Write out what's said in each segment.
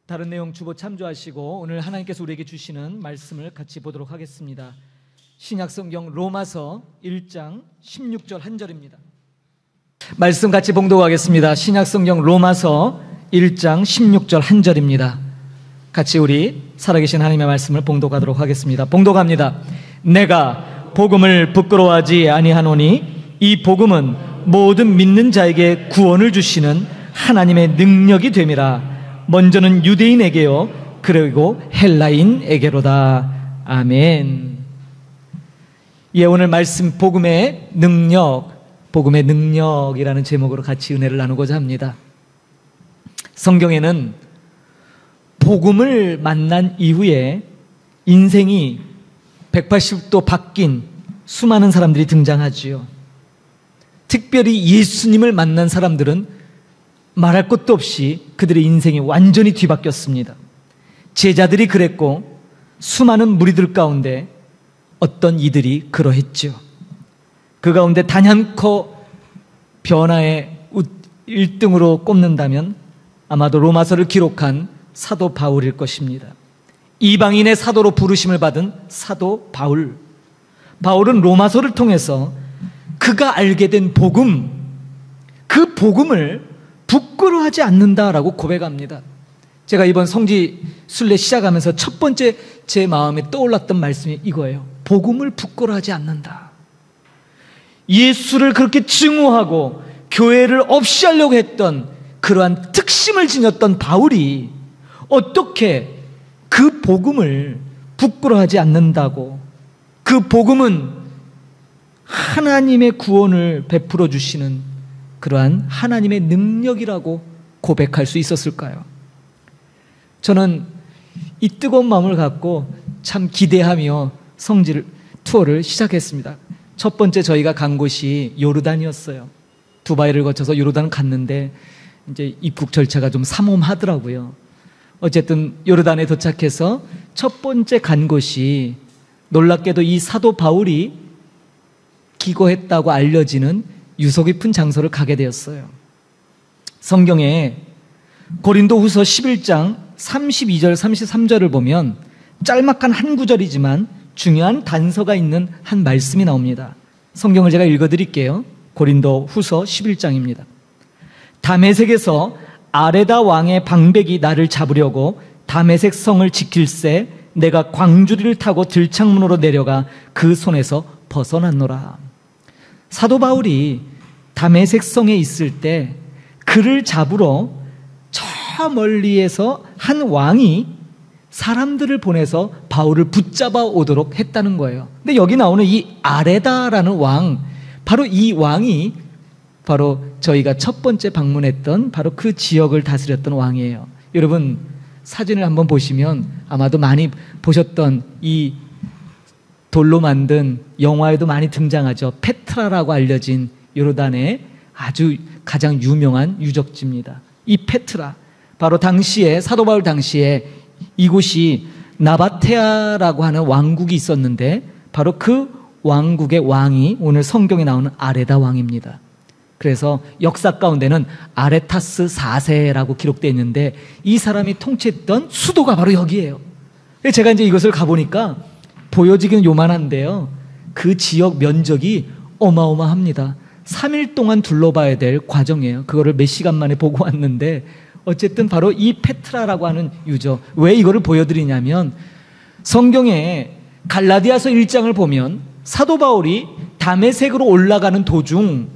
다른 내용 주보 참조하시고 오늘 하나님께서 우리에게 주시는 말씀을 같이 보도록 하겠습니다. 신약성경 로마서 1장 16절 한 절입니다. 말씀 같이 봉독하겠습니다. 신약성경 로마서 1장 16절 한 절입니다. 같이 우리 살아계신 하나님의 말씀을 봉독하도록 하겠습니다. 봉독합니다. 내가 복음을 부끄러워하지 아니하노니 이 복음은 모든 믿는 자에게 구원을 주시는 하나님의 능력이 됨이라. 먼저는 유대인에게요 그리고 헬라인에게로다. 아멘. 예, 오늘 말씀 복음의 능력이라는 제목으로 같이 은혜를 나누고자 합니다. 성경에는 복음을 만난 이후에 인생이 180도 바뀐 수많은 사람들이 등장하지요. 특별히 예수님을 만난 사람들은 말할 것도 없이 그들의 인생이 완전히 뒤바뀌었습니다. 제자들이 그랬고 수많은 무리들 가운데 어떤 이들이 그러했죠. 그 가운데 단연코 변화의 1등으로 꼽는다면 아마도 로마서를 기록한 사도 바울일 것입니다. 이방인의 사도로 부르심을 받은 사도 바울. 바울은 로마서를 통해서 그가 알게 된 복음, 그 복음을 부끄러워하지 않는다라고 고백합니다. 제가 이번 성지 순례 시작하면서 첫 번째 제 마음에 떠올랐던 말씀이 이거예요. 복음을 부끄러워하지 않는다. 예수를 그렇게 증오하고 교회를 없이 하려고 했던 그러한 특심을 지녔던 바울이 어떻게 그 복음을 부끄러워하지 않는다고, 그 복음은 하나님의 구원을 베풀어 주시는 그러한 하나님의 능력이라고 고백할 수 있었을까요? 저는 이 뜨거운 마음을 갖고 참 기대하며 성지 투어를 시작했습니다. 첫 번째 저희가 간 곳이 요르단이었어요. 두바이를 거쳐서 요르단 갔는데 이제 입국 절차가 좀 삼엄하더라고요. 어쨌든 요르단에 도착해서 첫 번째 간 곳이 놀랍게도 이 사도 바울이 기거했다고 알려지는 유서 깊은 장소를 가게 되었어요. 성경에 고린도후서 11장 32절 33절을 보면 짤막한 한 구절이지만 중요한 단서가 있는 한 말씀이 나옵니다. 성경을 제가 읽어드릴게요. 고린도후서 11장입니다. 다메섹에서 아레다 왕의 방백이 나를 잡으려고 다메섹 성을 지킬새 내가 광주리를 타고 들창문으로 내려가 그 손에서 벗어났노라. 사도 바울이 다메섹 성에 있을 때 그를 잡으러 저 멀리에서 한 왕이 사람들을 보내서 바울을 붙잡아 오도록 했다는 거예요. 근데 여기 나오는 이 아레다라는 왕, 바로 이 왕이 바로 저희가 첫 번째 방문했던 바로 그 지역을 다스렸던 왕이에요. 여러분 사진을 한번 보시면 아마도 많이 보셨던 이 돌로 만든 영화에도 많이 등장하죠. 페트라라고 알려진 요르단의 아주 가장 유명한 유적지입니다. 이 페트라, 바로 당시에 사도 바울 당시에 이곳이 나바테아라고 하는 왕국이 있었는데 바로 그 왕국의 왕이 오늘 성경에 나오는 아레다 왕입니다. 그래서 역사 가운데는 아레타스 4세라고 기록되어 있는데 이 사람이 통치했던 수도가 바로 여기예요. 제가 이제 이것을 가보니까 보여지기는 요만한데요. 그 지역 면적이 어마어마합니다. 3일 동안 둘러봐야 될 과정이에요. 그거를 몇 시간 만에 보고 왔는데 어쨌든 바로 이 페트라라고 하는 유적. 왜 이거를 보여드리냐면 성경에 갈라디아서 1장을 보면 사도 바울이 다메섹으로 올라가는 도중,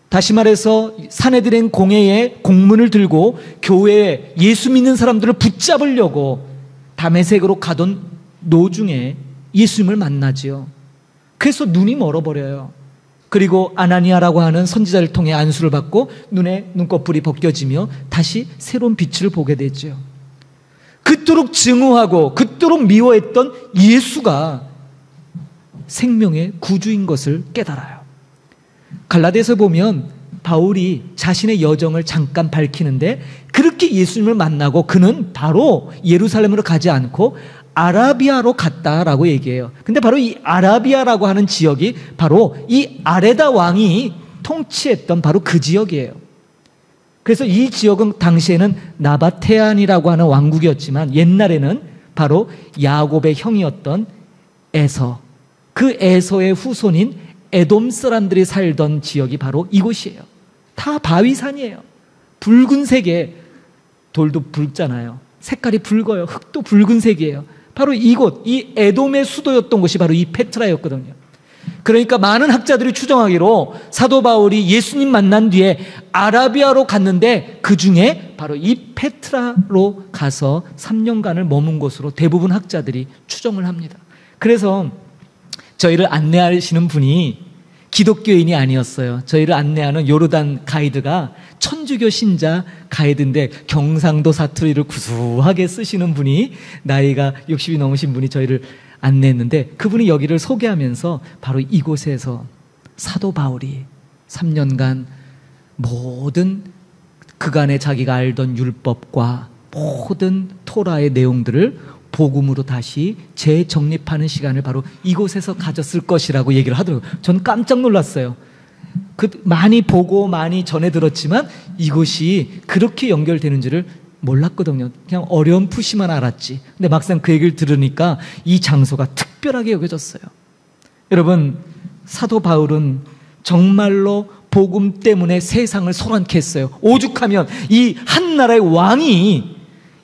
다시 말해서 사내들의 공회에 공문을 들고 교회에 예수 믿는 사람들을 붙잡으려고 다메섹으로 가던 노중에 예수님을 만나지요. 그래서 눈이 멀어버려요. 그리고 아나니아라고 하는 선지자를 통해 안수를 받고 눈에 눈꺼풀이 벗겨지며 다시 새로운 빛을 보게 되죠. 그토록 증오하고 그토록 미워했던 예수가 생명의 구주인 것을 깨달아요. 갈라디아서 보면 바울이 자신의 여정을 잠깐 밝히는데 그렇게 예수님을 만나고 그는 바로 예루살렘으로 가지 않고 아라비아로 갔다라고 얘기해요. 근데 바로 이 아라비아라고 하는 지역이 바로 이 아레다 왕이 통치했던 바로 그 지역이에요. 그래서 이 지역은 당시에는 나바테안이라고 하는 왕국이었지만 옛날에는 바로 야곱의 형이었던 에서, 그 에서의 후손인 에돔 사람들이 살던 지역이 바로 이곳이에요. 다 바위산이에요. 붉은색에, 돌도 붉잖아요. 색깔이 붉어요. 흙도 붉은색이에요. 바로 이곳, 이 에돔의 수도였던 곳이 바로 이 페트라였거든요. 그러니까 많은 학자들이 추정하기로 사도 바울이 예수님 만난 뒤에 아라비아로 갔는데 그 중에 바로 이 페트라로 가서 3년간을 머문 것으로 대부분 학자들이 추정을 합니다. 그래서 저희를 안내하시는 분이 기독교인이 아니었어요. 저희를 안내하는 요르단 가이드가 천주교 신자 가이드인데 경상도 사투리를 구수하게 쓰시는 분이, 나이가 60이 넘으신 분이 저희를 안내했는데, 그분이 여기를 소개하면서 바로 이곳에서 사도 바울이 3년간 모든 그간에 자기가 알던 율법과 모든 토라의 내용들을 복음으로 다시 재정립하는 시간을 바로 이곳에서 가졌을 것이라고 얘기를 하더라고요. 전 깜짝 놀랐어요. 많이 보고 많이 전해 들었지만 이곳이 그렇게 연결되는 줄을 몰랐거든요. 그냥 어렴풋이만 알았지. 근데 막상 그 얘기를 들으니까 이 장소가 특별하게 여겨졌어요. 여러분, 사도 바울은 정말로 복음 때문에 세상을 소란케 했어요. 오죽하면 이 한 나라의 왕이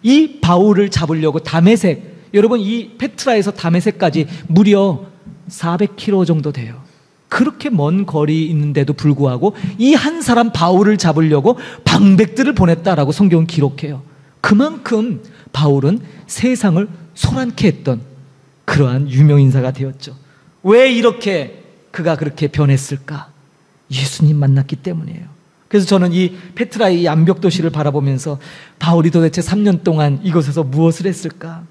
이 바울을 잡으려고 다메섹, 여러분 이 페트라에서 다메섹까지 무려 400km 정도 돼요. 그렇게 먼 거리 있는데도 불구하고 이 한 사람 바울을 잡으려고 방백들을 보냈다라고 성경은 기록해요. 그만큼 바울은 세상을 소란케 했던 그러한 유명인사가 되었죠. 왜 이렇게 그가 그렇게 변했을까? 예수님 만났기 때문이에요. 그래서 저는 이 페트라의 이 암벽 도시를 바라보면서 바울이 도대체 3년 동안 이곳에서 무엇을 했을까?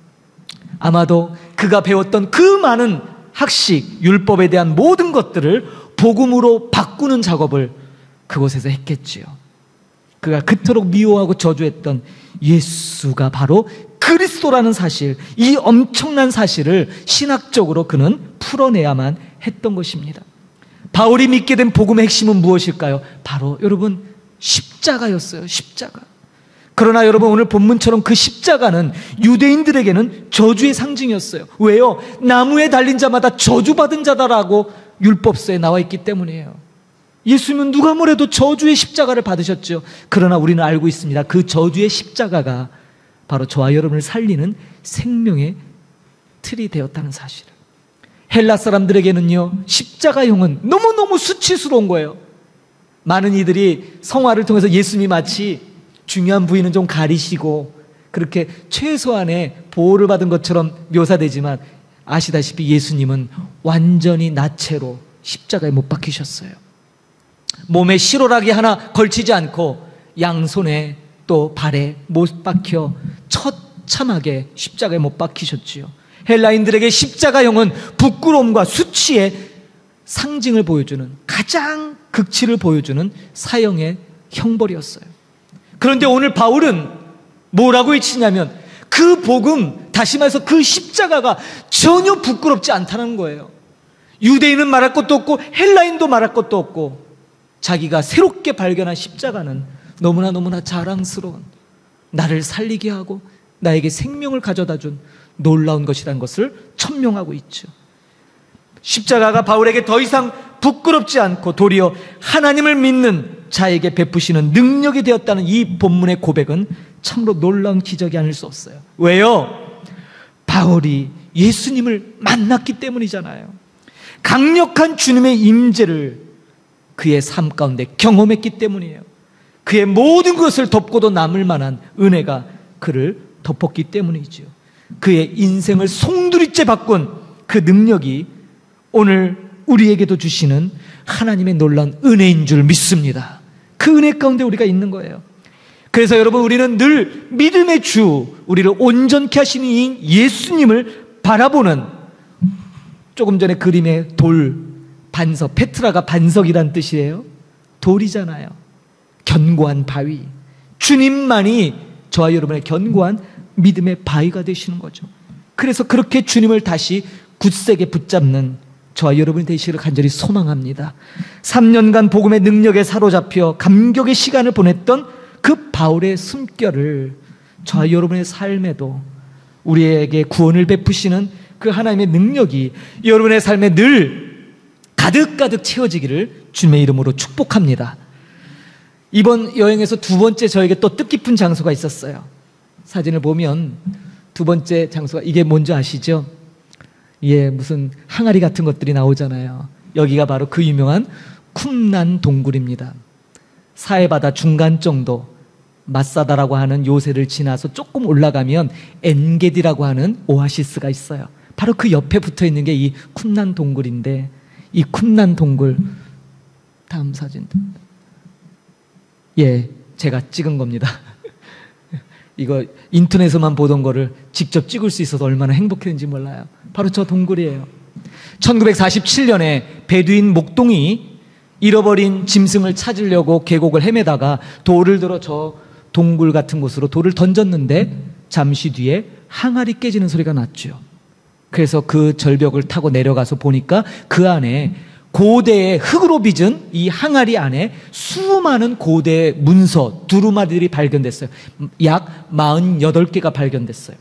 아마도 그가 배웠던 그 많은 학식, 율법에 대한 모든 것들을 복음으로 바꾸는 작업을 그곳에서 했겠지요. 그가 그토록 미워하고 저주했던 예수가 바로 그리스도라는 사실, 이 엄청난 사실을 신학적으로 그는 풀어내야만 했던 것입니다. 바울이 믿게 된 복음의 핵심은 무엇일까요? 바로 여러분 십자가였어요. 십자가. 그러나 여러분 오늘 본문처럼 그 십자가는 유대인들에게는 저주의 상징이었어요. 왜요? 나무에 달린 자마다 저주받은 자다라고 율법서에 나와 있기 때문이에요. 예수님은 누가 뭐래도 저주의 십자가를 받으셨죠. 그러나 우리는 알고 있습니다. 그 저주의 십자가가 바로 저와 여러분을 살리는 생명의 틀이 되었다는 사실을. 헬라 사람들에게는요, 십자가형은 너무너무 수치스러운 거예요. 많은 이들이 성화를 통해서 예수님이 마치 중요한 부위는 좀 가리시고 그렇게 최소한의 보호를 받은 것처럼 묘사되지만, 아시다시피 예수님은 완전히 나체로 십자가에 못 박히셨어요. 몸에 실오라기 하나 걸치지 않고 양손에 또 발에 못 박혀 처참하게 십자가에 못 박히셨지요. 헬라인들에게 십자가형은 부끄러움과 수치의 상징을 보여주는, 가장 극치를 보여주는 사형의 형벌이었어요. 그런데 오늘 바울은 뭐라고 외치냐면 그 복음, 다시 말해서 그 십자가가 전혀 부끄럽지 않다는 거예요. 유대인은 말할 것도 없고 헬라인도 말할 것도 없고 자기가 새롭게 발견한 십자가는 너무나 자랑스러운, 나를 살리게 하고 나에게 생명을 가져다 준 놀라운 것이라는 것을 천명하고 있죠. 십자가가 바울에게 더 이상 부끄럽지 않고 도리어 하나님을 믿는 자에게 베푸시는 능력이 되었다는 이 본문의 고백은 참으로 놀라운 기적이 아닐 수 없어요. 왜요? 바울이 예수님을 만났기 때문이잖아요. 강력한 주님의 임재를 그의 삶 가운데 경험했기 때문이에요. 그의 모든 것을 덮고도 남을 만한 은혜가 그를 덮었기 때문이죠. 그의 인생을 송두리째 바꾼 그 능력이 오늘 우리에게도 주시는 하나님의 놀라운 은혜인 줄 믿습니다. 그 은혜 가운데 우리가 있는 거예요. 그래서 여러분, 우리는 늘 믿음의 주, 우리를 온전케 하시는 이 예수님을 바라보는, 조금 전에 그림의 돌, 반석, 페트라가 반석이란 뜻이에요. 돌이잖아요. 견고한 바위. 주님만이 저와 여러분의 견고한 믿음의 바위가 되시는 거죠. 그래서 그렇게 주님을 다시 굳세게 붙잡는 저와 여러분이 되시기를 간절히 소망합니다. 3년간 복음의 능력에 사로잡혀 감격의 시간을 보냈던 그 바울의 숨결을 저와 여러분의 삶에도 우리에게 구원을 베푸시는 그 하나님의 능력이 여러분의 삶에 늘 가득가득 채워지기를 주님의 이름으로 축복합니다. 이번 여행에서 두 번째 저에게 또 뜻깊은 장소가 있었어요. 사진을 보면 두 번째 장소가 이게 뭔지 아시죠? 예, 무슨 항아리 같은 것들이 나오잖아요. 여기가 바로 그 유명한 쿰난 동굴입니다. 사해바다 중간 정도 마사다라고 하는 요새를 지나서 조금 올라가면 엔게디라고 하는 오아시스가 있어요. 바로 그 옆에 붙어 있는 게 이 쿰난 동굴인데, 이 쿰난 동굴, 다음 사진, 예, 제가 찍은 겁니다. 이거 인터넷에서만 보던 거를 직접 찍을 수 있어서 얼마나 행복했는지 몰라요. 바로 저 동굴이에요. 1947년에 베두인 목동이 잃어버린 짐승을 찾으려고 계곡을 헤매다가 돌을 들어 저 동굴 같은 곳으로 돌을 던졌는데 잠시 뒤에 항아리 깨지는 소리가 났죠. 그래서 그 절벽을 타고 내려가서 보니까 그 안에 고대의 흙으로 빚은 이 항아리 안에 수많은 고대의 문서, 두루마리들이 발견됐어요. 약 48개가 발견됐어요.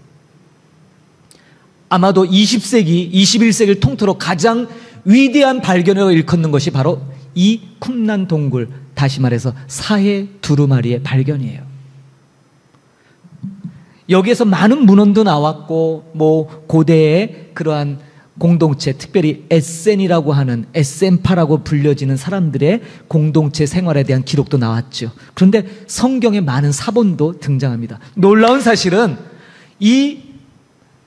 아마도 20세기, 21세기를 통틀어 가장 위대한 발견을 일컫는 것이 바로 이 쿰난 동굴, 다시 말해서 사해 두루마리의 발견이에요. 여기에서 많은 문헌도 나왔고, 고대의 그러한 공동체, 특별히 에센이라고 하는, 에센파라고 불려지는 사람들의 공동체 생활에 대한 기록도 나왔죠. 그런데 성경에 많은 사본도 등장합니다. 놀라운 사실은 이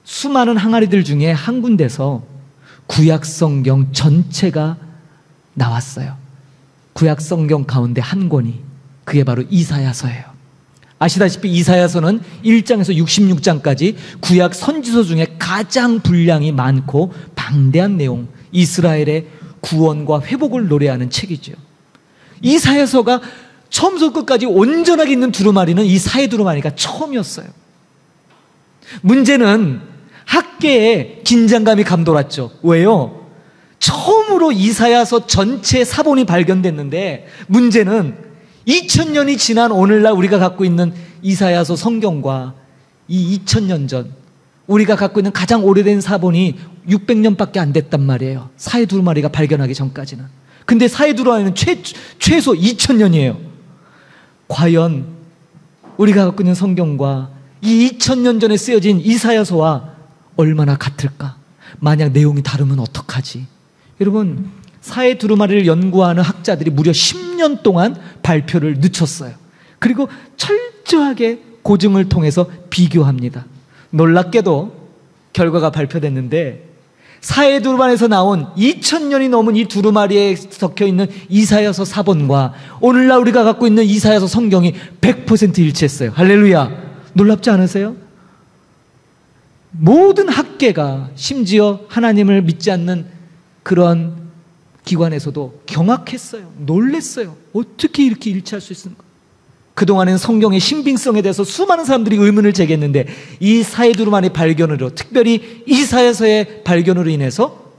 수많은 항아리들 중에 한 군데서 구약 성경 전체가 나왔어요. 구약 성경 가운데 한 권이, 그게 바로 이사야서예요. 아시다시피 이사야서는 1장에서 66장까지 구약 선지서 중에 가장 분량이 많고 방대한 내용, 이스라엘의 구원과 회복을 노래하는 책이죠. 이사야서가 처음부터 끝까지 온전하게 있는 두루마리는 이 사해 두루마리가 처음이었어요. 문제는 학계에 긴장감이 감돌았죠. 왜요? 처음으로 이사야서 전체 사본이 발견됐는데, 문제는 2000년이 지난 오늘날 우리가 갖고 있는 이사야서 성경과 이 2000년 전 우리가 갖고 있는 가장 오래된 사본이 600년밖에 안 됐단 말이에요. 사해 두루마리가 발견하기 전까지는. 근데 사해 두루마리는 최소 2000년이에요. 과연 우리가 갖고 있는 성경과 이 2000년 전에 쓰여진 이사야서와 얼마나 같을까? 만약 내용이 다르면 어떡하지? 여러분, 사해 두루마리를 연구하는 학자들이 무려 10년 동안 발표를 늦췄어요. 그리고 철저하게 고증을 통해서 비교합니다. 놀랍게도 결과가 발표됐는데, 사해 두루마리에서 나온 2000년이 넘은 이 두루마리에 적혀있는 이사야서 사본과 오늘날 우리가 갖고 있는 이사야서 성경이 100% 일치했어요. 할렐루야! 놀랍지 않으세요? 모든 학계가, 심지어 하나님을 믿지 않는 그런 기관에서도 경악했어요. 놀랬어요. 어떻게 이렇게 일치할 수 있습니까? 그동안은 성경의 신빙성에 대해서 수많은 사람들이 의문을 제기했는데, 이 사해 두루마리 발견으로, 특별히 이사야서의 발견으로 인해서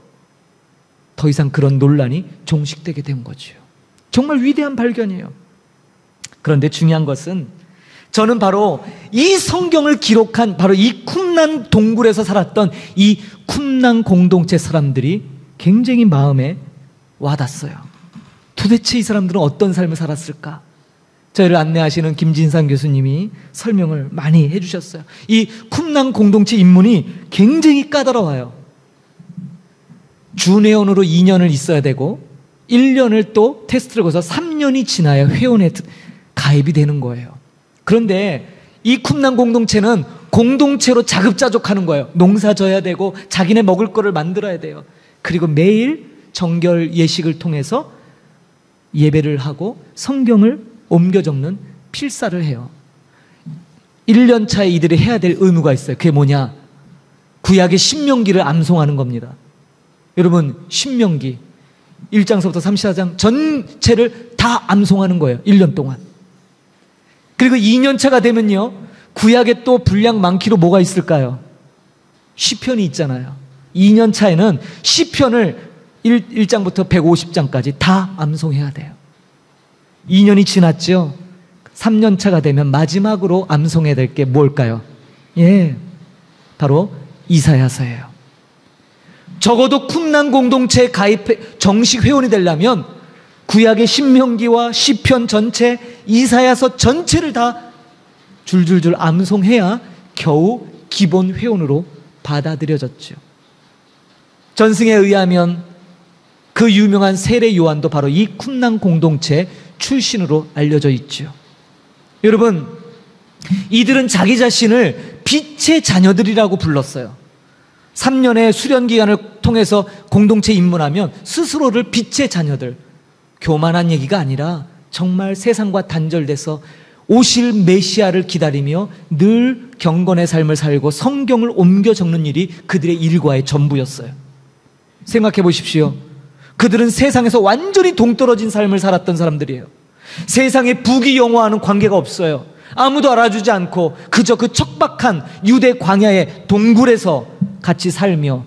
더 이상 그런 논란이 종식되게 된 거죠. 정말 위대한 발견이에요. 그런데 중요한 것은, 저는 바로 이 성경을 기록한 바로 이 쿰난 동굴에서 살았던 이 쿰난 공동체 사람들이 굉장히 마음에 와닿았어요. 도대체 이 사람들은 어떤 삶을 살았을까? 저희를 안내하시는 김진상 교수님이 설명을 많이 해주셨어요. 이 쿰난 공동체 입문이 굉장히 까다로워요. 준회원으로 2년을 있어야 되고 1년을 또 테스트를 거쳐서 3년이 지나야 회원에 가입이 되는 거예요. 그런데 이 쿰난 공동체는 공동체로 자급자족하는 거예요. 농사 져야 되고 자기네 먹을 거를 만들어야 돼요. 그리고 매일 정결 예식을 통해서 예배를 하고 성경을 옮겨 적는 필사를 해요. 1년 차에 이들이 해야 될 의무가 있어요. 그게 뭐냐? 구약의 신명기를 암송하는 겁니다. 여러분, 신명기 1장서부터 34장 전체를 다 암송하는 거예요. 1년 동안. 그리고 2년 차가 되면요, 구약에 또 분량 많기로 뭐가 있을까요? 시편이 있잖아요. 2년 차에는 시편을 1장부터 150장까지 다 암송해야 돼요. 2년이 지났죠. 3년 차가 되면 마지막으로 암송해야 될 게 뭘까요? 예, 바로 이사야서예요. 적어도 쿰난 공동체에 가입해 정식 회원이 되려면 구약의 신명기와 시편 전체, 이사야서 전체를 다 줄줄줄 암송해야 겨우 기본 회원으로 받아들여졌죠. 전승에 의하면 그 유명한 세례 요한도 바로 이 쿰난 공동체 출신으로 알려져 있죠. 여러분, 이들은 자기 자신을 빛의 자녀들이라고 불렀어요. 3년의 수련 기간을 통해서 공동체에 입문하면 스스로를 빛의 자녀들, 교만한 얘기가 아니라 정말 세상과 단절돼서 오실 메시아를 기다리며 늘 경건의 삶을 살고 성경을 옮겨 적는 일이 그들의 일과의 전부였어요. 생각해 보십시오. 그들은 세상에서 완전히 동떨어진 삶을 살았던 사람들이에요. 세상에 부귀영화하는 관계가 없어요. 아무도 알아주지 않고 그저 그 척박한 유대 광야의 동굴에서 같이 살며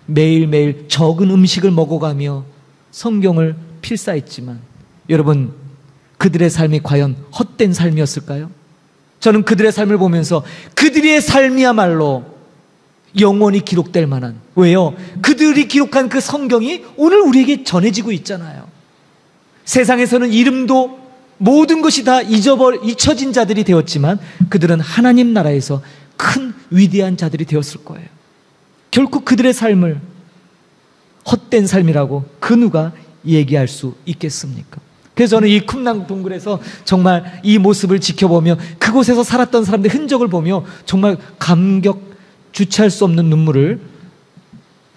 매일매일 적은 음식을 먹어가며 성경을 필사했지만, 여러분, 그들의 삶이 과연 헛된 삶이었을까요? 저는 그들의 삶을 보면서 그들의 삶이야말로 영원히 기록될 만한, 왜요? 그들이 기록한 그 성경이 오늘 우리에게 전해지고 있잖아요. 세상에서는 이름도 모든 것이 다 잊혀진 자들이 되었지만 그들은 하나님 나라에서 큰 위대한 자들이 되었을 거예요. 결코 그들의 삶을 헛된 삶이라고 그 누가 얘기할 수 있겠습니까? 그래서 저는 이 쿰난 동굴에서 정말 이 모습을 지켜보며 그곳에서 살았던 사람들의 흔적을 보며 정말 감격, 주체할 수 없는 눈물을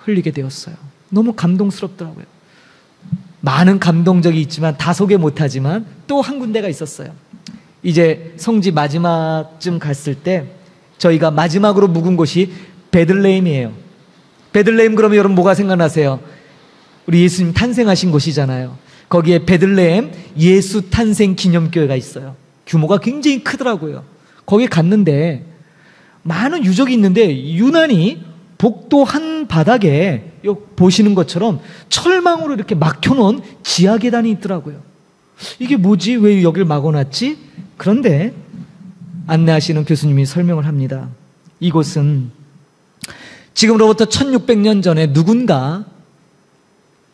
흘리게 되었어요. 너무 감동스럽더라고요. 많은 감동적이 있지만 다 소개 못하지만 또 한 군데가 있었어요. 이제 성지 마지막쯤 갔을 때 저희가 마지막으로 묵은 곳이 베들레헴이에요. 베들레헴 그러면 여러분 뭐가 생각나세요? 우리 예수님 탄생하신 곳이잖아요. 거기에 베들레헴 예수 탄생 기념교회가 있어요. 규모가 굉장히 크더라고요. 거기 갔는데 많은 유적이 있는데 유난히 복도 한 바닥에 보시는 것처럼 철망으로 이렇게 막혀놓은 지하 계단이 있더라고요. 이게 뭐지? 왜 여길 막아놨지? 그런데 안내하시는 교수님이 설명을 합니다. 이곳은 지금으로부터 1600년 전에 누군가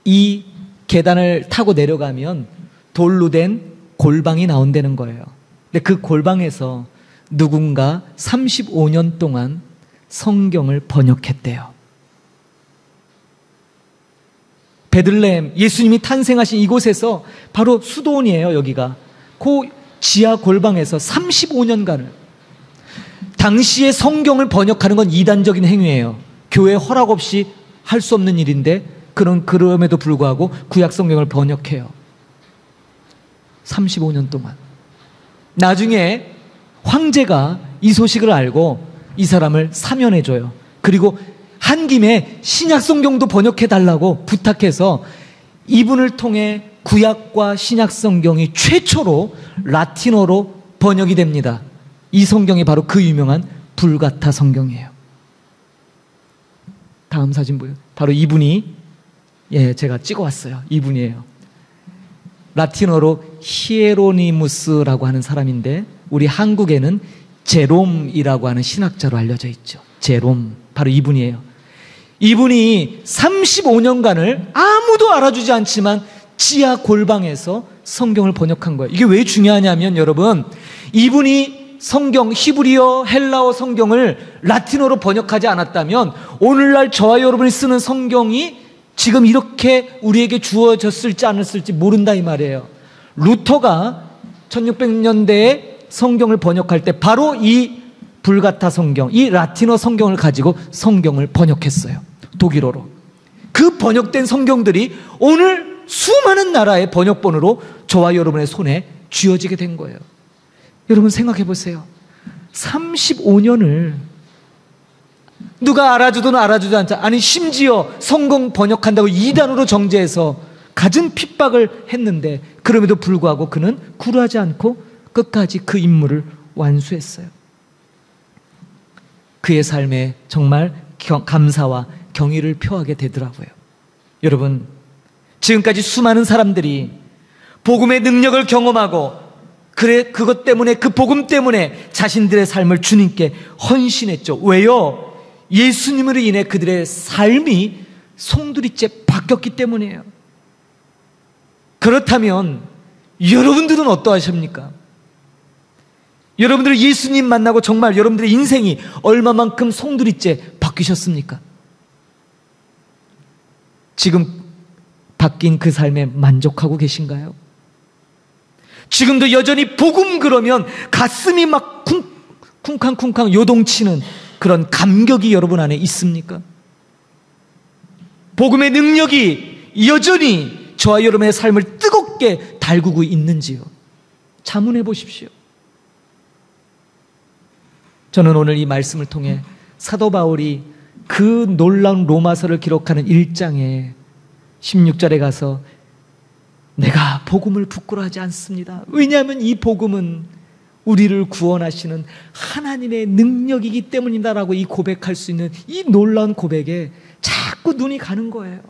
이 계단을 타고 내려가면 돌로 된 골방이 나온다는 거예요. 근데 그 골방에서 누군가 35년 동안 성경을 번역했대요. 베들레헴, 예수님이 탄생하신 이곳에서 바로 수도원이에요. 여기가 그 지하 골방에서 35년간을, 당시에 성경을 번역하는 건 이단적인 행위예요. 교회 허락 없이 할 수 없는 일인데 그럼에도 불구하고 구약 성경을 번역해요. 35년 동안. 나중에 황제가 이 소식을 알고 이 사람을 사면해줘요. 그리고 한 김에 신약 성경도 번역해달라고 부탁해서 이분을 통해 구약과 신약 성경이 최초로 라틴어로 번역이 됩니다. 이 성경이 바로 그 유명한 불가타 성경이에요. 다음 사진 보여요. 바로 이분이, 제가 찍어왔어요. 이분이에요. 라틴어로 히에로니무스라고 하는 사람인데 우리 한국에는 제롬이라고 하는 신학자로 알려져 있죠. 제롬, 바로 이분이에요. 이분이 35년간을 아무도 알아주지 않지만 지하 골방에서 성경을 번역한 거예요. 이게 왜 중요하냐면 여러분, 이분이 성경, 히브리어, 헬라어 성경을 라틴어로 번역하지 않았다면 오늘날 저와 여러분이 쓰는 성경이 지금 이렇게 우리에게 주어졌을지 않았을지 모른다 이 말이에요. 루터가 1600년대에 성경을 번역할 때 바로 이 불가타 성경, 이 라틴어 성경을 가지고 성경을 번역했어요. 독일어로. 그 번역된 성경들이 오늘 수많은 나라의 번역본으로 저와 여러분의 손에 쥐어지게 된 거예요. 여러분 생각해 보세요. 35년을 누가 알아주든 알아주지 않자, 아니 심지어 성경 번역한다고 이단으로 정죄해서 갖은 핍박을 했는데 그럼에도 불구하고 그는 굴하지 않고 끝까지 그 임무를 완수했어요. 그의 삶에 정말 감사와 경의를 표하게 되더라고요. 여러분, 지금까지 수많은 사람들이 복음의 능력을 경험하고 그래, 그것 때문에, 그 복음 때문에 자신들의 삶을 주님께 헌신했죠. 왜요? 예수님으로 인해 그들의 삶이 송두리째 바뀌었기 때문이에요. 그렇다면 여러분들은 어떠하십니까? 여러분들 예수님 만나고 정말 여러분들의 인생이 얼마만큼 송두리째 바뀌셨습니까? 지금 바뀐 그 삶에 만족하고 계신가요? 지금도 여전히 복음 그러면 가슴이 막 쿵쾅쿵쾅 요동치는 그런 감격이 여러분 안에 있습니까? 복음의 능력이 여전히 저와 여러분의 삶을 뜨겁게 달구고 있는지요? 자문해 보십시오. 저는 오늘 이 말씀을 통해 사도 바울이 그 놀라운 로마서를 기록하는 1장에 16절에 가서 내가 복음을 부끄러워하지 않습니다. 왜냐하면 이 복음은 우리를 구원하시는 하나님의 능력이기 때문이다라고 이 고백할 수 있는 이 놀라운 고백에 자꾸 눈이 가는 거예요.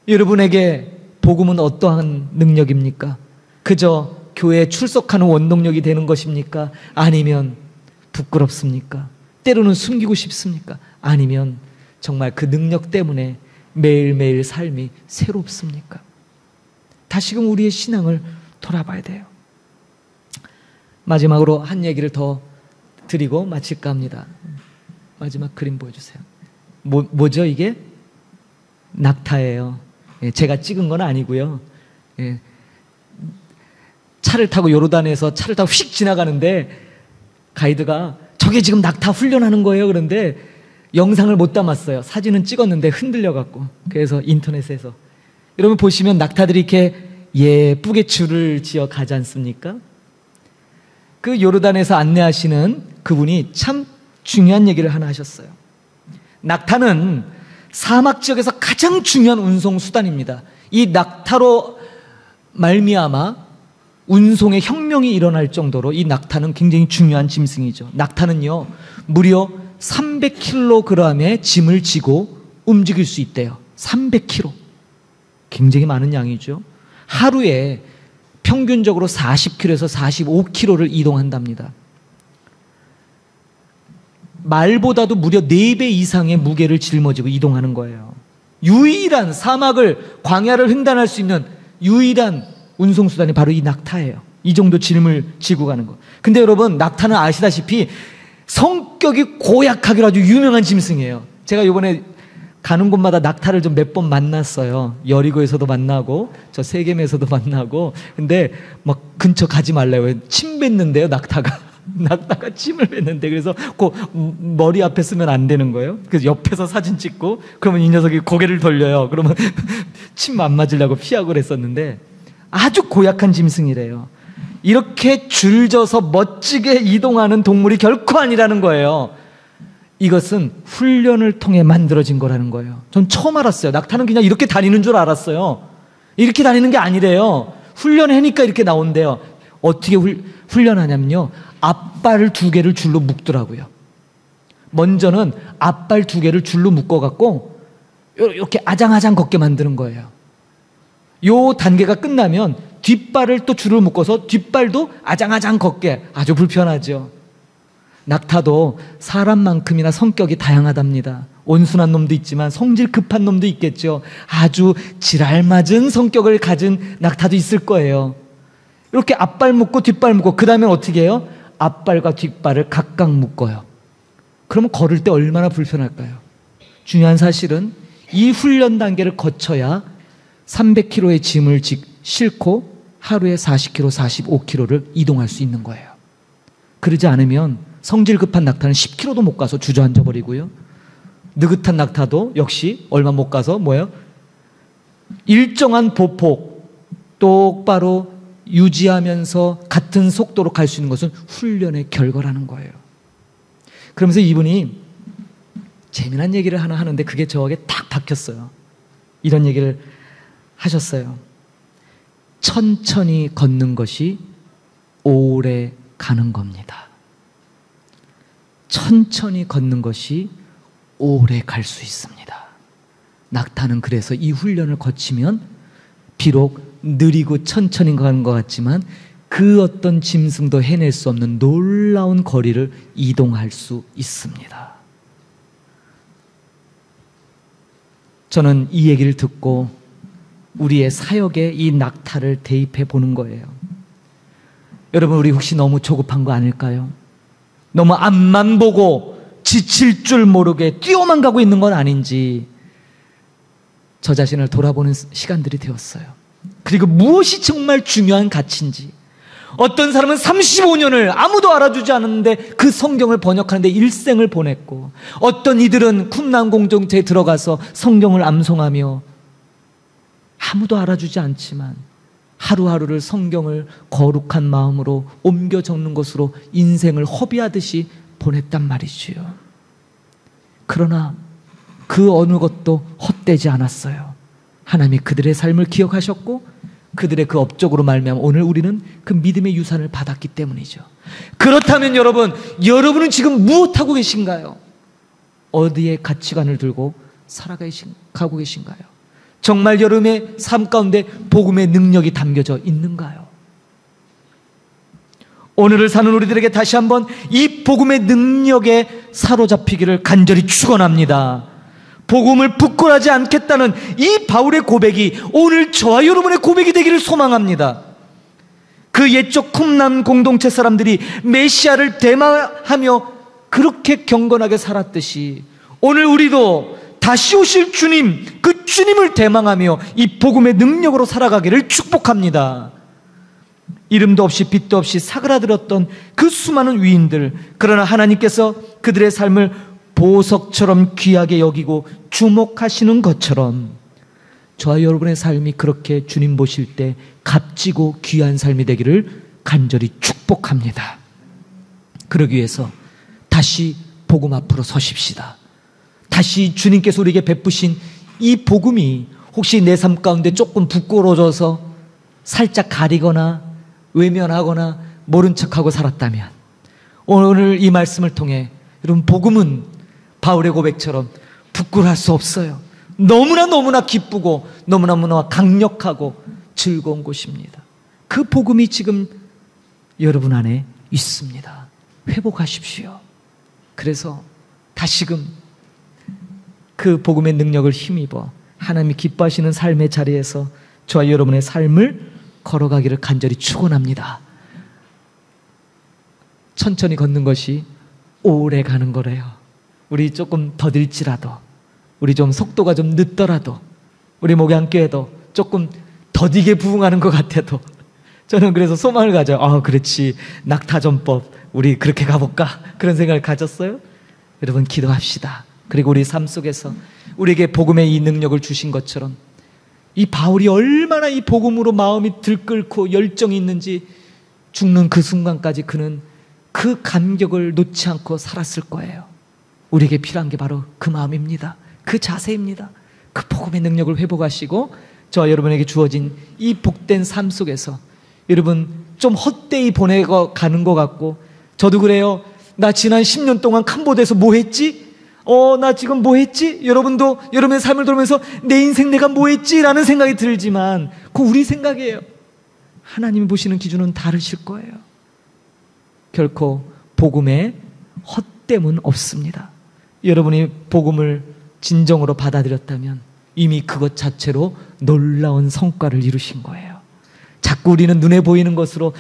여러분에게 복음은 어떠한 능력입니까? 그저 교회에 출석하는 원동력이 되는 것입니까? 아니면 부끄럽습니까? 때로는 숨기고 싶습니까? 아니면 정말 그 능력 때문에 매일매일 삶이 새롭습니까? 다시금 우리의 신앙을 돌아봐야 돼요. 마지막으로 한 얘기를 더 드리고 마칠까 합니다. 마지막 그림 보여주세요. 뭐죠 이게? 낙타예요. 제가 찍은 건 아니고요. 차를 타고 요르단에서 차를 타고 휙 지나가는데 가이드가 저게 지금 낙타 훈련하는 거예요. 그런데 영상을 못 담았어요. 사진은 찍었는데 흔들려갖고. 그래서 인터넷에서. 여러분 보시면 낙타들이 이렇게 예쁘게 줄을 지어 가지 않습니까? 그 요르단에서 안내하시는 그분이 참 중요한 얘기를 하나 하셨어요. 낙타는 사막 지역에서 가장 중요한 운송수단입니다. 이 낙타로 말미암아 운송의 혁명이 일어날 정도로 이 낙타는 굉장히 중요한 짐승이죠. 낙타는요 무려 300kg의 짐을 지고 움직일 수 있대요. 300kg. 굉장히 많은 양이죠. 하루에 평균적으로 40km에서 45km를 이동한답니다. 말보다도 무려 4배 이상의 무게를 짊어지고 이동하는 거예요. 유일한 사막을, 광야를 횡단할 수 있는 유일한 운송수단이 바로 이 낙타예요. 이 정도 짐을 지고 가는 거. 근데 여러분 낙타는 아시다시피 성격이 고약하기로 아주 유명한 짐승이에요. 제가 이번에 가는 곳마다 낙타를 좀 몇 번 만났어요. 여리고에서도 만나고 저 세겜에서도 만나고. 근데 막 근처 가지 말래요. 침 뱉는데요 낙타가. 낙타가 침을 뱉는데 그래서 그 머리 앞에 쓰면 안 되는 거예요. 그래서 옆에서 사진 찍고 그러면 이 녀석이 고개를 돌려요. 그러면 침 안 맞으려고 피하고 그랬었는데 아주 고약한 짐승이래요. 이렇게 줄져서 멋지게 이동하는 동물이 결코 아니라는 거예요. 이것은 훈련을 통해 만들어진 거라는 거예요. 전 처음 알았어요. 낙타는 그냥 이렇게 다니는 줄 알았어요. 이렇게 다니는 게 아니래요. 훈련하니까 이렇게 나온대요. 어떻게 훈련하냐면요. 앞발 2개를 줄로 묶더라고요. 먼저는 앞발 2개를 줄로 묶어갖고 이렇게 아장아장 걷게 만드는 거예요. 요 단계가 끝나면 뒷발을 또 줄을 묶어서 뒷발도 아장아장 걷게. 아주 불편하죠. 낙타도 사람만큼이나 성격이 다양하답니다. 온순한 놈도 있지만 성질 급한 놈도 있겠죠. 아주 지랄맞은 성격을 가진 낙타도 있을 거예요. 이렇게 앞발 묶고 뒷발 묶고 그 다음에 어떻게 해요? 앞발과 뒷발을 각각 묶어요. 그러면 걸을 때 얼마나 불편할까요? 중요한 사실은 이 훈련 단계를 거쳐야 300kg의 짐을 싣고 하루에 40kg, 45kg를 이동할 수 있는 거예요. 그러지 않으면 성질 급한 낙타는 10km도 못 가서 주저앉아 버리고요. 느긋한 낙타도 역시 얼마 못 가서 뭐예요? 일정한 보폭 똑바로 유지하면서 같은 속도로 갈 수 있는 것은 훈련의 결과라는 거예요. 그러면서 이분이 재미난 얘기를 하나 하는데 그게 저에게 딱 박혔어요. 이런 얘기를 하셨어요. 천천히 걷는 것이 오래 가는 겁니다. 천천히 걷는 것이 오래 갈 수 있습니다. 낙타는 그래서 이 훈련을 거치면 비록 느리고 천천히 가는 것 같지만 그 어떤 짐승도 해낼 수 없는 놀라운 거리를 이동할 수 있습니다. 저는 이 얘기를 듣고 우리의 사역에 이 낙타를 대입해 보는 거예요. 여러분, 우리 혹시 너무 조급한 거 아닐까요? 너무 앞만 보고 지칠 줄 모르게 뛰어만 가고 있는 건 아닌지 저 자신을 돌아보는 시간들이 되었어요. 그리고 무엇이 정말 중요한 가치인지. 어떤 사람은 35년을 아무도 알아주지 않았는데 그 성경을 번역하는데 일생을 보냈고, 어떤 이들은 쿰란 공동체에 들어가서 성경을 암송하며 아무도 알아주지 않지만 하루하루를 성경을 거룩한 마음으로 옮겨 적는 것으로 인생을 허비하듯이 보냈단 말이지요. 그러나 그 어느 것도 헛되지 않았어요. 하나님이 그들의 삶을 기억하셨고 그들의 그 업적으로 말미암아 오늘 우리는 그 믿음의 유산을 받았기 때문이죠. 그렇다면 여러분은 지금 무엇하고 계신가요? 어디에 가치관을 들고 살아가고 계신가요? 정말 여러분의 삶 가운데 복음의 능력이 담겨져 있는가요? 오늘을 사는 우리들에게 다시 한번 이 복음의 능력에 사로잡히기를 간절히 축원합니다. 복음을 부끄러워하지 않겠다는 이 바울의 고백이 오늘 저와 여러분의 고백이 되기를 소망합니다. 그 옛적 쿰란 공동체 사람들이 메시아를 대마하며 그렇게 경건하게 살았듯이 오늘 우리도 다시 오실 주님, 그 주님을 대망하며 이 복음의 능력으로 살아가기를 축복합니다. 이름도 없이 빛도 없이 사그라들었던 그 수많은 위인들, 그러나 하나님께서 그들의 삶을 보석처럼 귀하게 여기고 주목하시는 것처럼 저와 여러분의 삶이 그렇게 주님 보실 때 값지고 귀한 삶이 되기를 간절히 축복합니다. 그러기 위해서 다시 복음 앞으로 서십시다. 다시 주님께서 우리에게 베푸신 이 복음이 혹시 내 삶 가운데 조금 부끄러워져서 살짝 가리거나 외면하거나 모른 척하고 살았다면 오늘 이 말씀을 통해 여러분, 복음은 바울의 고백처럼 부끄러워할 수 없어요. 너무나 기쁘고 너무나 강력하고 즐거운 곳입니다. 그 복음이 지금 여러분 안에 있습니다. 회복하십시오. 그래서 다시금 그 복음의 능력을 힘입어 하나님이 기뻐하시는 삶의 자리에서 저와 여러분의 삶을 걸어가기를 간절히 축원합니다. 천천히 걷는 것이 오래 가는 거래요. 우리 조금 더딜지라도, 우리 좀 속도가 좀 늦더라도, 우리 목양교회도 조금 더디게 부응하는 것 같아도 저는 그래서 소망을 가져요. 그렇지, 낙타전법 우리 그렇게 가볼까? 그런 생각을 가졌어요. 여러분, 기도합시다. 그리고 우리 삶 속에서 우리에게 복음의 이 능력을 주신 것처럼 이 바울이 얼마나 이 복음으로 마음이 들끓고 열정이 있는지 죽는 그 순간까지 그는 그 감격을 놓지 않고 살았을 거예요. 우리에게 필요한 게 바로 그 마음입니다. 그 자세입니다. 그 복음의 능력을 회복하시고 저와 여러분에게 주어진 이 복된 삶 속에서 여러분 좀 헛되이 보내고 가는 것 같고, 저도 그래요. 나 지난 10년 동안 캄보디아에서 뭐 했지? 나 지금 뭐 했지? 여러분도 여러분의 삶을 돌면서 내 인생 내가 뭐 했지? 라는 생각이 들지만 그거 우리 생각이에요. 하나님이 보시는 기준은 다르실 거예요. 결코 복음에 헛됨은 없습니다. 여러분이 복음을 진정으로 받아들였다면 이미 그것 자체로 놀라운 성과를 이루신 거예요. 자꾸 우리는 눈에 보이는 것으로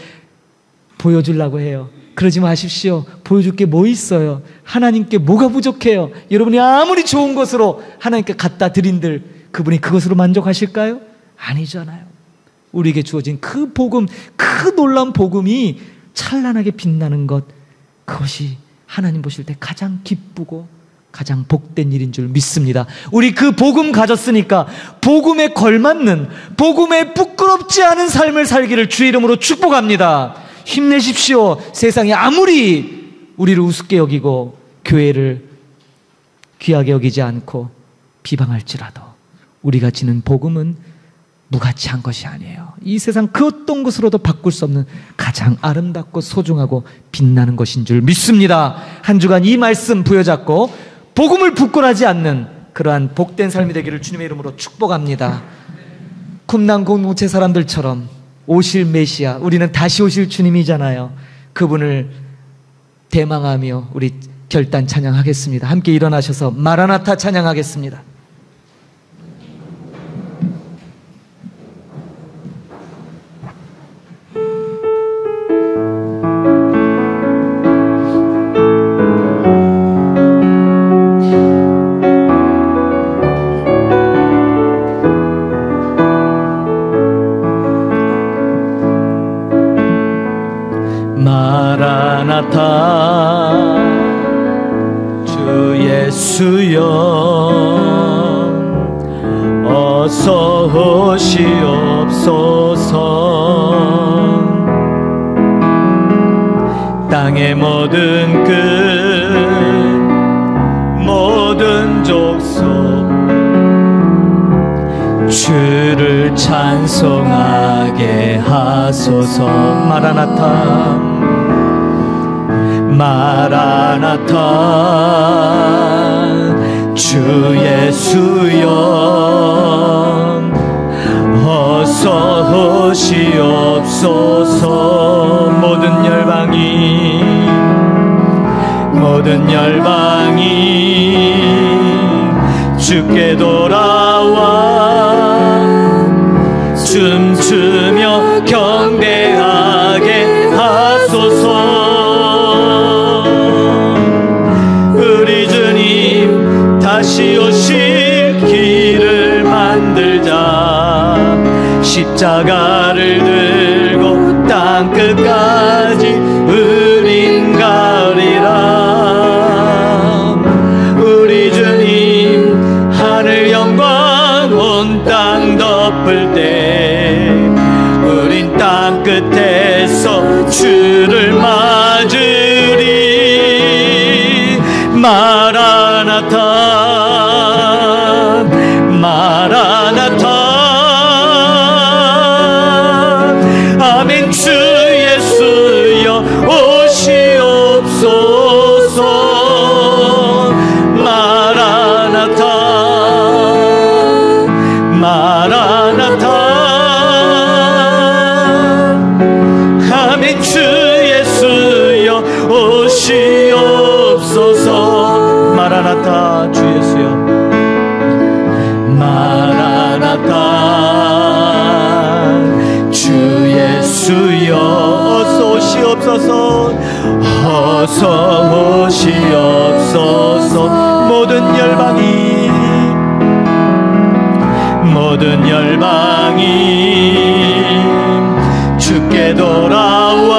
보여주려고 해요. 그러지 마십시오. 보여줄 게 뭐 있어요? 하나님께 뭐가 부족해요? 여러분이 아무리 좋은 것으로 하나님께 갖다 드린들 그분이 그것으로 만족하실까요? 아니잖아요. 우리에게 주어진 그 복음, 그 놀라운 복음이 찬란하게 빛나는 것, 그것이 하나님 보실 때 가장 기쁘고 가장 복된 일인 줄 믿습니다. 우리 그 복음 가졌으니까 복음에 걸맞는, 복음에 부끄럽지 않은 삶을 살기를 주의 이름으로 축복합니다. 힘내십시오. 세상이 아무리 우리를 우습게 여기고 교회를 귀하게 여기지 않고 비방할지라도 우리가 지는 복음은 무가치한 것이 아니에요. 이 세상 그 어떤 것으로도 바꿀 수 없는 가장 아름답고 소중하고 빛나는 것인 줄 믿습니다. 한 주간 이 말씀 부여잡고 복음을 부끄러워하지 않는 그러한 복된 삶이 되기를 주님의 이름으로 축복합니다. 쿰란 공동체 사람들처럼 오실 메시아, 우리는 다시 오실 주님이잖아요. 그분을 대망하며 우리 결단 찬양하겠습니다. 함께 일어나셔서 마라나타 찬양하겠습니다. 마라나타 주 예수여 어서 오시옵소서. 땅의 모든 끝 모든 족속 주를 찬송하게 하소서. 마라나타 마라나타 주 예수여 어서 오시옵소서. 모든 열방이 주께 돌아와 춤추며 경배하게 하소서. 다시 오실 길을 만들자. 십자가를 들고 땅끝까지 우린 가리라. 우리 주님 하늘 영광 온 땅 덮을 때 우린 땅끝에서 주를 맞으리. 마라나타 마라나타 아멘. 주 예수여 오시옵소서. 마라나타 마라나타 아멘. 주 예수여 오시옵소서. 마라나타 주 예수여 마라나타 주 예수여 어서 오시옵소서. 어서 오시옵소서. 모든 열방이 주께 돌아와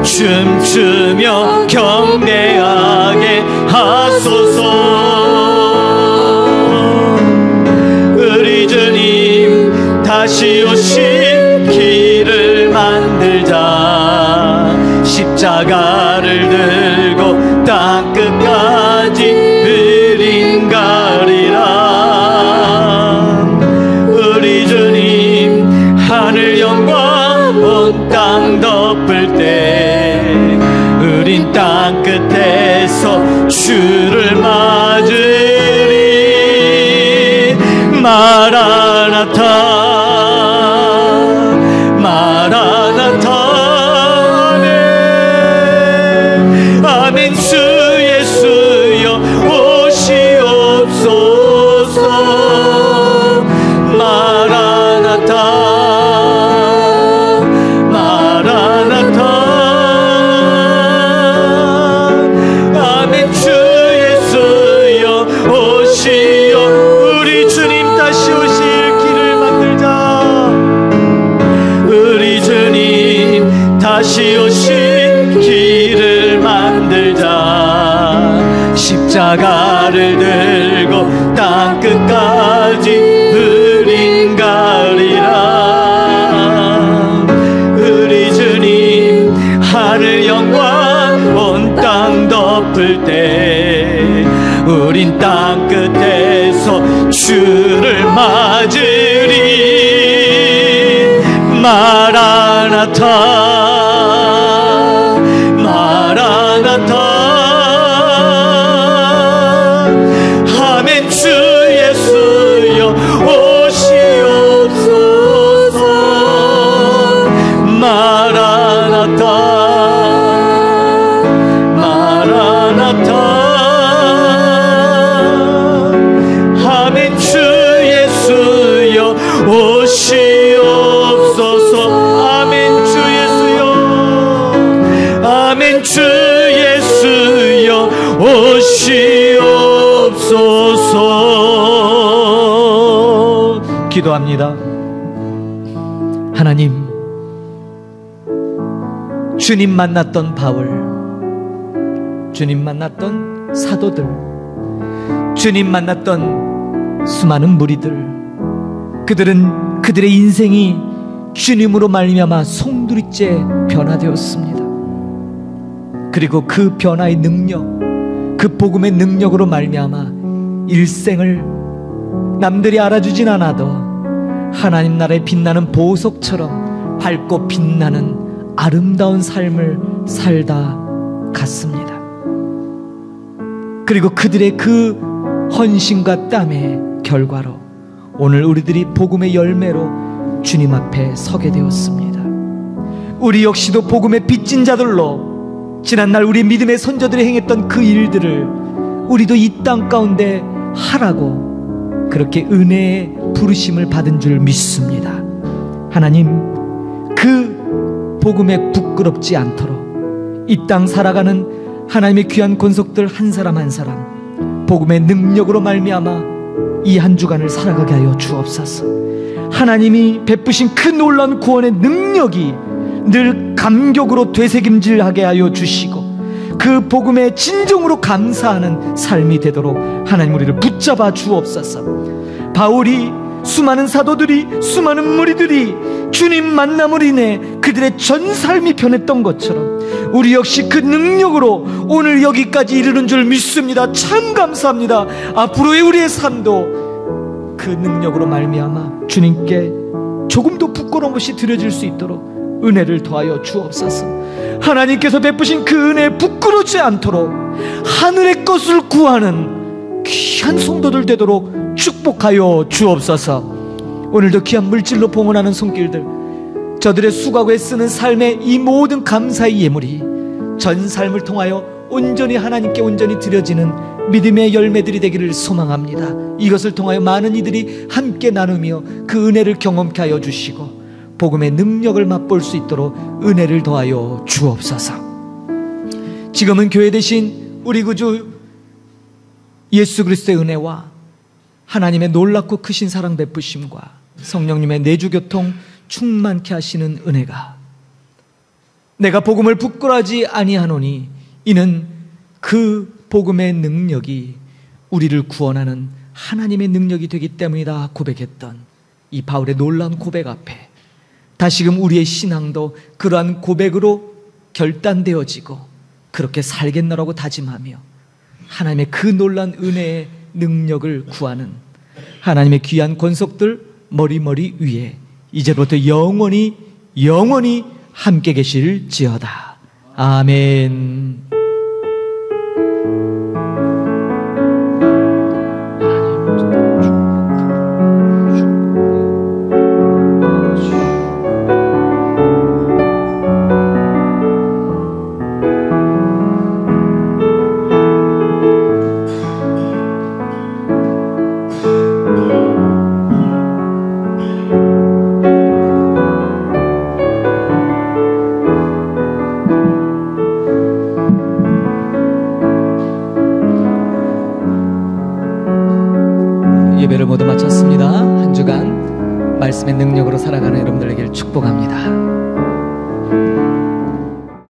춤추며 경배하게 하소서. 우리 주님 다시 오실 길을 만들자. 십자가를 들고 땅끝까지 우린 가리라. 우리 주님 하늘 영광 온 땅 덮을 때 우린 땅끝에서 주를 맞으리. 마라나타 마라나타 아멘. 주 예수여 오시옵소서. 마라나타 마라나타 아멘. 주 예수여 오시오. 우리 주님 다시 오실 길을 만들자. 우리 주님 다시 오실 길을 만들자. 십자가를 들고 땅끝까지 우린 가리라. 우리 주님 하늘 영광 온 땅 덮을 때 우린 땅끝에서 주를 맞으리. 마라나타 마라나타 아멘. 주 예수여 오시옵소서. 주옵소서. 기도합니다. 하나님, 주님 만났던 바울, 주님 만났던 사도들, 주님 만났던 수많은 무리들, 그들은 그들의 인생이 주님으로 말미암아 송두리째 변화되었습니다. 그리고 그 변화의 능력, 그 복음의 능력으로 말미암아 일생을 남들이 알아주진 않아도 하나님 나라에 빛나는 보석처럼 밝고 빛나는 아름다운 삶을 살다 갔습니다. 그리고 그들의 그 헌신과 땀의 결과로 오늘 우리들이 복음의 열매로 주님 앞에 서게 되었습니다. 우리 역시도 복음의 빚진 자들로 지난날 우리 믿음의 선조들이 행했던 그 일들을 우리도 이 땅 가운데 하라고 그렇게 은혜의 부르심을 받은 줄 믿습니다. 하나님, 그 복음에 부끄럽지 않도록 이 땅 살아가는 하나님의 귀한 권속들 한 사람 한 사람 복음의 능력으로 말미암아 이 한 주간을 살아가게 하여 주옵소서. 하나님이 베푸신 그 놀라운 구원의 능력이 늘 감격으로 되새김질하게 하여 주시고 그 복음에 진정으로 감사하는 삶이 되도록 하나님 우리를 붙잡아 주옵소서. 바울이, 수많은 사도들이, 수많은 무리들이 주님 만남으로 인해 그들의 전 삶이 변했던 것처럼 우리 역시 그 능력으로 오늘 여기까지 이르는 줄 믿습니다. 참 감사합니다. 앞으로의 우리의 삶도 그 능력으로 말미암아 주님께 조금도 부끄러움 없이 드려질 수 있도록 은혜를 더하여 주옵소서. 하나님께서 베푸신 그 은혜에 부끄러지 않도록 하늘의 것을 구하는 귀한 성도들 되도록 축복하여 주옵소서. 오늘도 귀한 물질로 봉헌하는 손길들, 저들의 수고하고 애쓰는 삶의 이 모든 감사의 예물이 전 삶을 통하여 온전히 하나님께 온전히 드려지는 믿음의 열매들이 되기를 소망합니다. 이것을 통하여 많은 이들이 함께 나누며 그 은혜를 경험케 하여 주시고 복음의 능력을 맛볼 수 있도록 은혜를 더하여 주옵소서. 지금은 교회 되신 우리 구주 예수 그리스도의 은혜와 하나님의 놀랍고 크신 사랑 베푸심과 성령님의 내주교통 충만케 하시는 은혜가 내가 복음을 부끄러워하지 아니하노니 이는 그 복음의 능력이 우리를 구원하는 하나님의 능력이 되기 때문이다 고백했던 이 바울의 놀라운 고백 앞에 다시금 우리의 신앙도 그러한 고백으로 결단되어지고 그렇게 살겠노라고 다짐하며 하나님의 그 놀라운 은혜의 능력을 구하는 하나님의 귀한 권속들 머리 위에 이제부터 영원히 함께 계실지어다. 아멘. 예배를 모두 마쳤습니다. 한 주간 말씀의 능력으로 살아가는 여러분들에게 축복합니다.